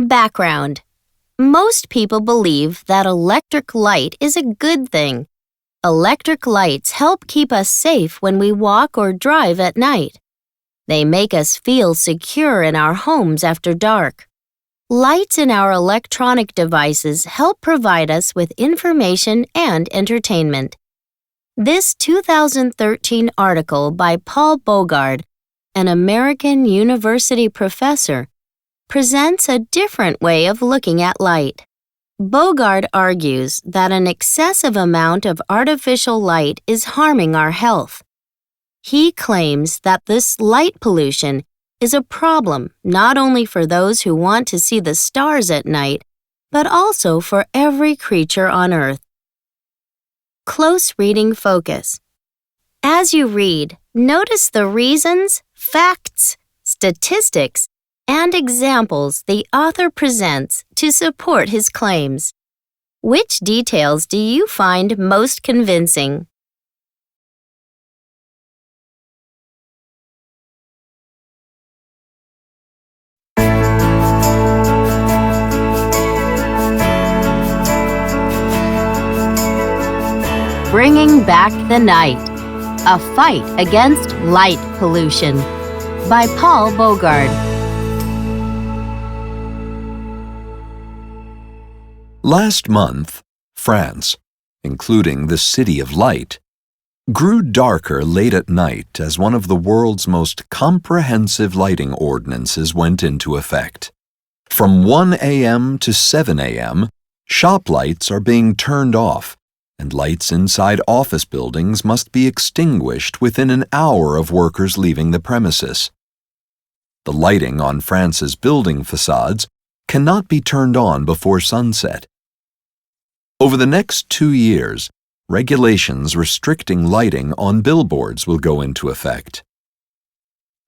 Background. Most people believe that electric light is a good thing. Electric lights help keep us safe when we walk or drive at night. They make us feel secure in our homes after dark. Lights in our electronic devices help provide us with information and entertainment. This 2013 article by Paul Bogard, an American university professor, presents a different way of looking at light. Bogard argues that an excessive amount of artificial light is harming our health. He claims that this light pollution is a problem not only for those who want to see the stars at night, but also for every creature on Earth. Close reading focus. As you read, notice the reasons, facts, statistics, and examples the author presents to support his claims. Which details do you find most convincing? Bringing Back the Night, A Fight Against Light Pollution by Paul Bogard. Last month, France, including the City of Light, grew darker late at night as one of the world's most comprehensive lighting ordinances went into effect. From 1 a.m. to 7 a.m., shop lights are being turned off, and lights inside office buildings must be extinguished within an hour of workers leaving the premises. The lighting on France's building facades cannot be turned on before sunset. Over the next 2 years, regulations restricting lighting on billboards will go into effect.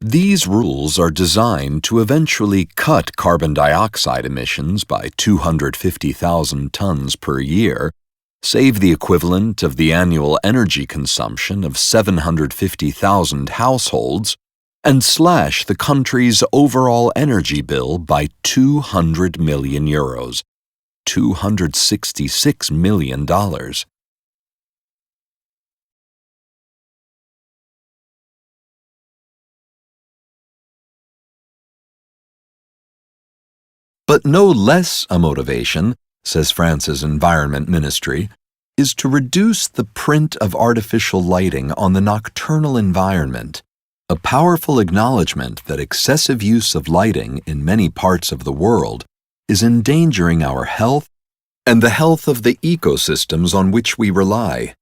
These rules are designed to eventually cut carbon dioxide emissions by 250,000 tons per year, save the equivalent of the annual energy consumption of 750,000 households, and slash the country's overall energy bill by 200 million euros, $266 million. But no less a motivation, says France's Environment Ministry, is to reduce the print of artificial lighting on the nocturnal environment, a powerful acknowledgement that excessive use of lighting in many parts of the world is endangering our health and the health of the ecosystems on which we rely.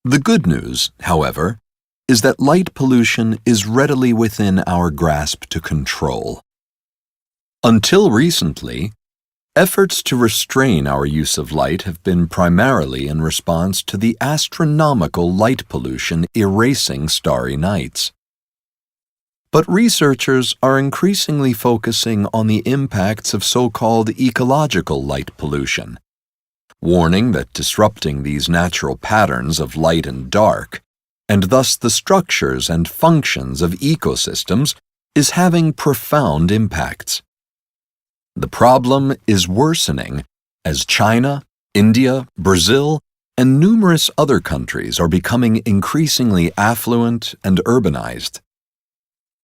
The good news, however, is that light pollution is readily within our grasp to control. Until recently, efforts to restrain our use of light have been primarily in response to the astronomical light pollution erasing starry nights. But researchers are increasingly focusing on the impacts of so-called ecological light pollution, warning that disrupting these natural patterns of light and dark, and thus the structures and functions of ecosystems, is having profound impacts. The problem is worsening as China, India, Brazil, and numerous other countries are becoming increasingly affluent and urbanized.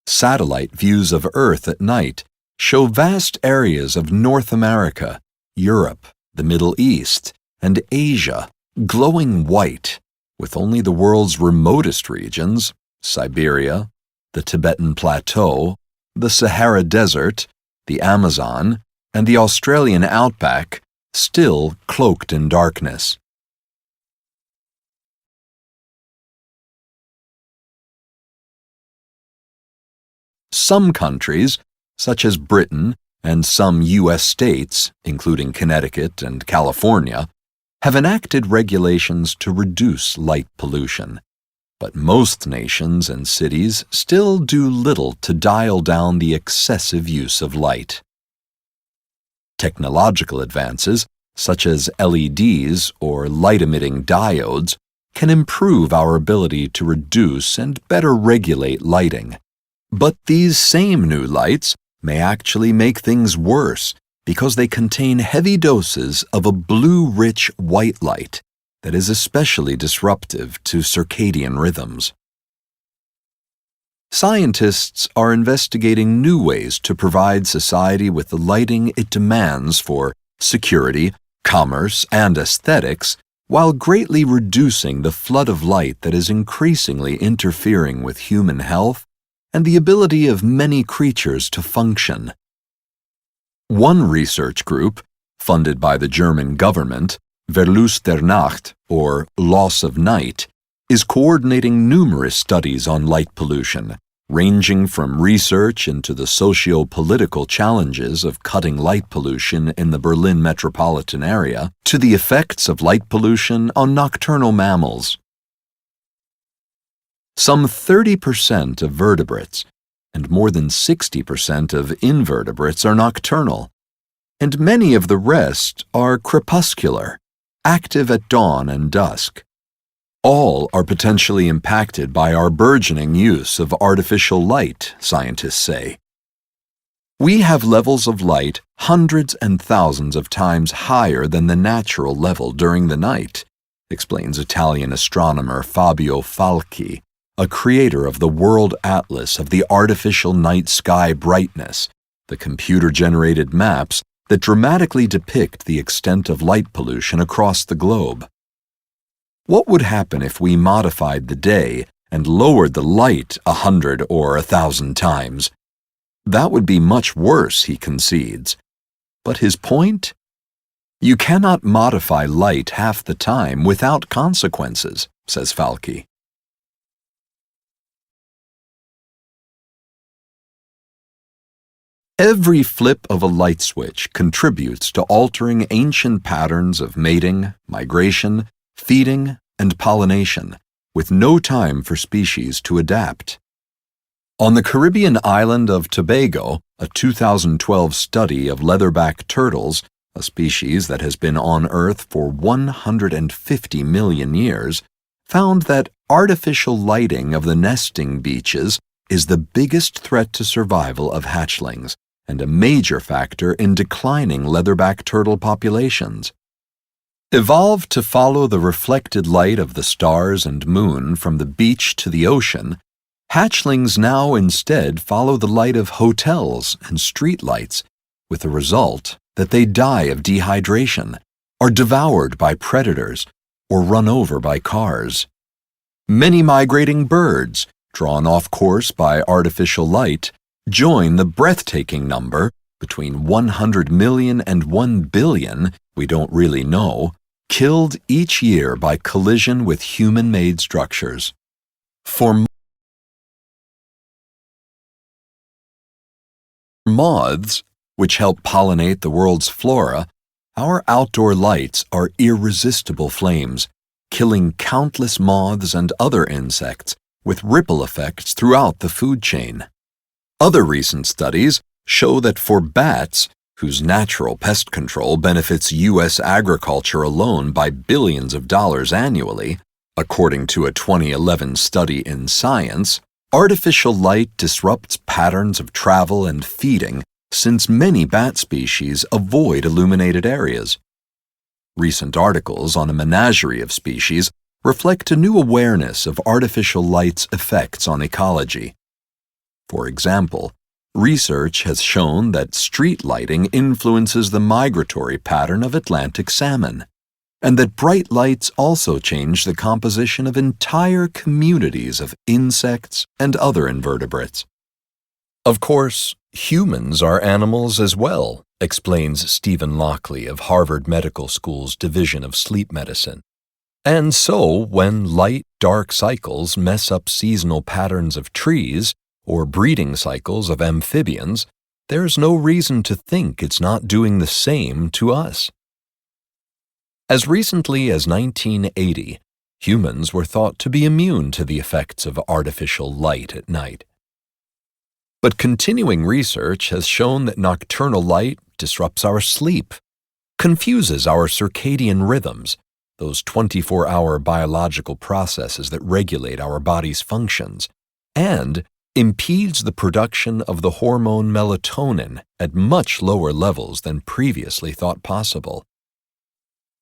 Satellite views of Earth at night show vast areas of North America, Europe, the Middle East, and Asia glowing white, with only the world's remotest regions, Siberia, the Tibetan Plateau, the Sahara Desert, the Amazon, and the Australian outback still cloaked in darkness. Some countries, such as Britain and some U.S. states, including Connecticut and California, have enacted regulations to reduce light pollution. But most nations and cities still do little to dial down the excessive use of light. Technological advances, such as LEDs or light-emitting diodes, can improve our ability to reduce and better regulate lighting. But these same new lights may actually make things worse because they contain heavy doses of a blue-rich white light that is especially disruptive to circadian rhythms. Scientists are investigating new ways to provide society with the lighting it demands for security, commerce, and aesthetics, while greatly reducing the flood of light that is increasingly interfering with human health and the ability of many creatures to function. One research group, funded by the German government, Verlust der Nacht, or Loss of Night, is coordinating numerous studies on light pollution, ranging from research into the socio-political challenges of cutting light pollution in the Berlin metropolitan area to the effects of light pollution on nocturnal mammals. Some 30% of vertebrates and more than 60% of invertebrates are nocturnal, and many of the rest are crepuscular, active at dawn and dusk. All are potentially impacted by our burgeoning use of artificial light, scientists say. We have levels of light hundreds and thousands of times higher than the natural level during the night, explains Italian astronomer Fabio Falchi, a creator of the World Atlas of the Artificial Night Sky Brightness, the computer-generated maps that dramatically depict the extent of light pollution across the globe. What would happen if we modified the day and lowered the light 100 or 1,000 times? That would be much worse, he concedes. But his point? You cannot modify light half the time without consequences, says Falchi. Every flip of a light switch contributes to altering ancient patterns of mating, migration, feeding, and pollination, with no time for species to adapt. On the Caribbean island of Tobago, a 2012 study of leatherback turtles, a species that has been on Earth for 150 million years, found that artificial lighting of the nesting beaches is the biggest threat to survival of hatchlings and a major factor in declining leatherback turtle populations. Evolved to follow the reflected light of the stars and moon from the beach to the ocean, hatchlings now instead follow the light of hotels and street lights, with the result that they die of dehydration, are devoured by predators, or run over by cars. Many migrating birds, drawn off course by artificial light, join the breathtaking number, between 100 million and 1 billion, we don't really know, killed each year by collision with human-made structures. For moths, which help pollinate the world's flora, our outdoor lights are irresistible flames, killing countless moths and other insects, with ripple effects throughout the food chain. Other recent studies show that for bats, whose natural pest control benefits U.S. agriculture alone by billions of dollars annually, according to a 2011 study in Science, artificial light disrupts patterns of travel and feeding since many bat species avoid illuminated areas. Recent articles on a menagerie of species reflect a new awareness of artificial light's effects on ecology. For example, research has shown that street lighting influences the migratory pattern of Atlantic salmon, and that bright lights also change the composition of entire communities of insects and other invertebrates. Of course, humans are animals as well, explains Stephen Lockley of Harvard Medical School's Division of Sleep Medicine. And so, when light-dark cycles mess up seasonal patterns of trees, or breeding cycles of amphibians, there's no reason to think it's not doing the same to us. As recently as 1980, humans were thought to be immune to the effects of artificial light at night. But continuing research has shown that nocturnal light disrupts our sleep, confuses our circadian rhythms, those 24-hour biological processes that regulate our body's functions, and impedes the production of the hormone melatonin at much lower levels than previously thought possible.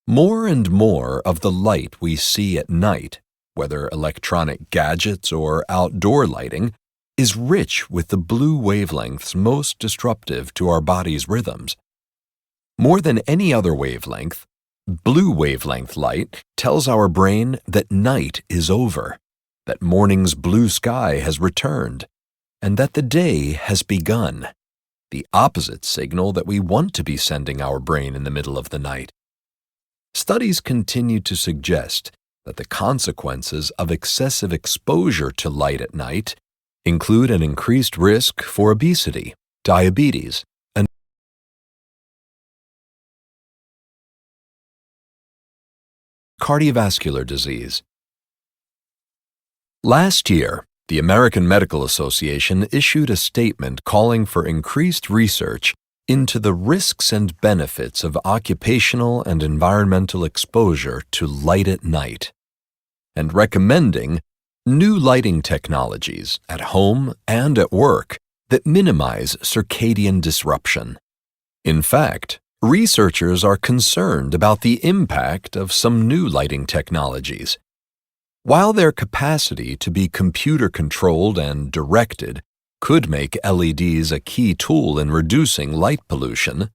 More and more of the light we see at night, whether electronic gadgets or outdoor lighting, is rich with the blue wavelengths most disruptive to our body's rhythms. More than any other wavelength, blue wavelength light tells our brain that night is over, that morning's blue sky has returned, and that the day has begun, the opposite signal that we want to be sending our brain in the middle of the night. Studies continue to suggest that the consequences of excessive exposure to light at night include an increased risk for obesity, diabetes, and cardiovascular disease. Last year, the American Medical Association issued a statement calling for increased research into the risks and benefits of occupational and environmental exposure to light at night, and recommending new lighting technologies at home and at work that minimize circadian disruption. In fact, researchers are concerned about the impact of some new lighting technologies. While their capacity to be computer-controlled and directed could make LEDs a key tool in reducing light pollution,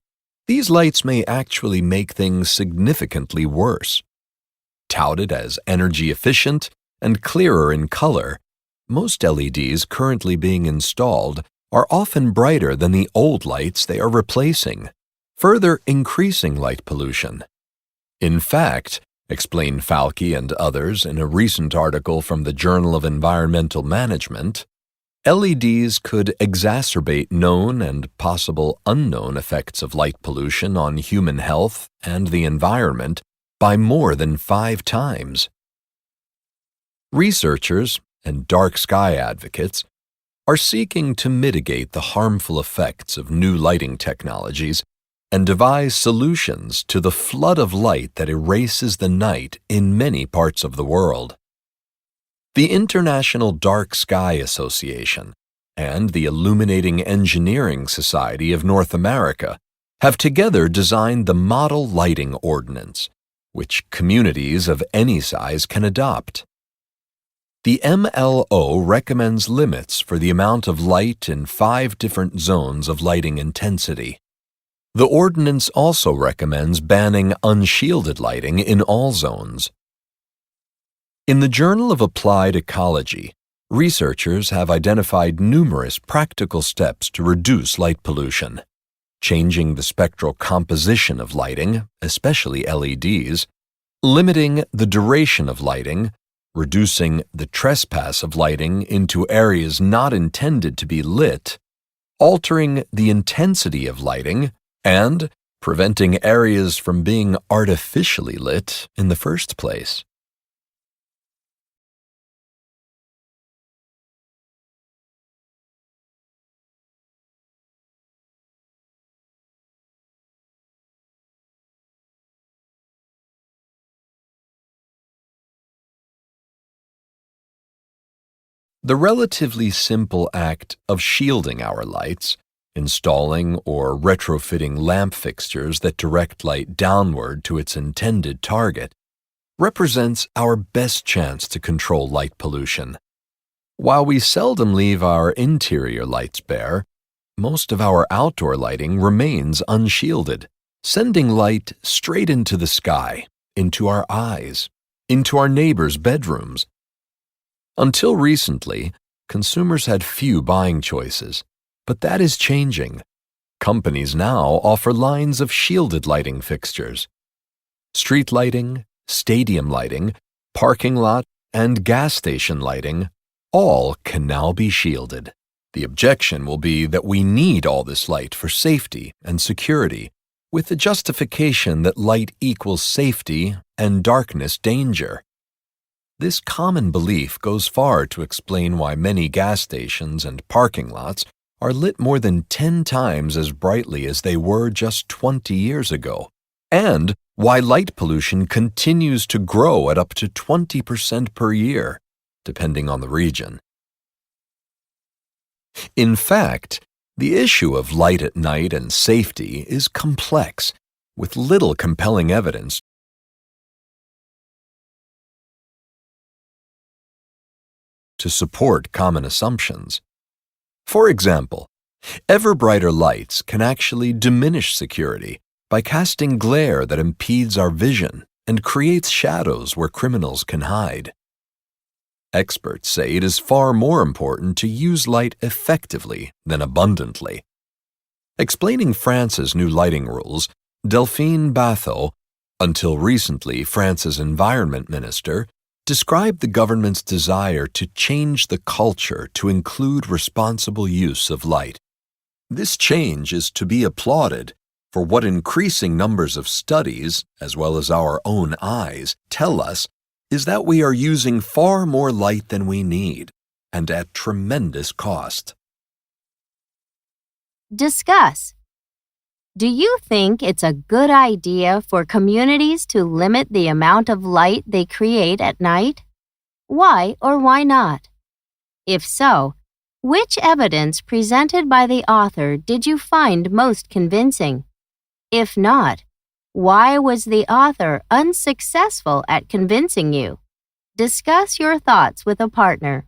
these lights may actually make things significantly worse. Touted as energy efficient and clearer in color, most LEDs currently being installed are often brighter than the old lights they are replacing, further increasing light pollution. In fact, explained Falke and others in a recent article from the Journal of Environmental Management, LEDs could exacerbate known and possible unknown effects of light pollution on human health and the environment by more than 5 times. Researchers and dark sky advocates are seeking to mitigate the harmful effects of new lighting technologies and devise solutions to the flood of light that erases the night in many parts of the world. The International Dark Sky Association and the Illuminating Engineering Society of North America have together designed the Model Lighting Ordinance, which communities of any size can adopt. The MLO recommends limits for the amount of light in 5 different zones of lighting intensity. The ordinance also recommends banning unshielded lighting in all zones. In the Journal of Applied Ecology, researchers have identified numerous practical steps to reduce light pollution, changing the spectral composition of lighting, especially LEDs, limiting the duration of lighting, reducing the trespass of lighting into areas not intended to be lit, altering the intensity of lighting, and preventing areas from being artificially lit in the first place. The relatively simple act of shielding our lights, installing or retrofitting lamp fixtures that direct light downward to its intended target, represents our best chance to control light pollution. While we seldom leave our interior lights bare, most of our outdoor lighting remains unshielded, sending light straight into the sky, into our eyes, into our neighbors' bedrooms. Until recently, consumers had few buying choices, but that is changing. Companies now offer lines of shielded lighting fixtures. Street lighting, stadium lighting, parking lot, and gas station lighting all can now be shielded. The objection will be that we need all this light for safety and security, with the justification that light equals safety and darkness danger. This common belief goes far to explain why many gas stations and parking lots are lit more than 10 times as brightly as they were just 20 years ago, and why light pollution continues to grow at up to 20% per year, depending on the region. In fact, the issue of light at night and safety is complex, with little compelling evidence to support common assumptions. For example, ever brighter lights can actually diminish security by casting glare that impedes our vision and creates shadows where criminals can hide. Experts say it is far more important to use light effectively than abundantly. Explaining France's new lighting rules, Delphine Batho, until recently France's environment minister, described the government's desire to change the culture to include responsible use of light. This change is to be applauded, for what increasing numbers of studies, as well as our own eyes, tell us is that we are using far more light than we need, and at tremendous cost. Discuss. Do you think it's a good idea for communities to limit the amount of light they create at night? Why or why not? If so, which evidence presented by the author did you find most convincing? If not, why was the author unsuccessful at convincing you? Discuss your thoughts with a partner.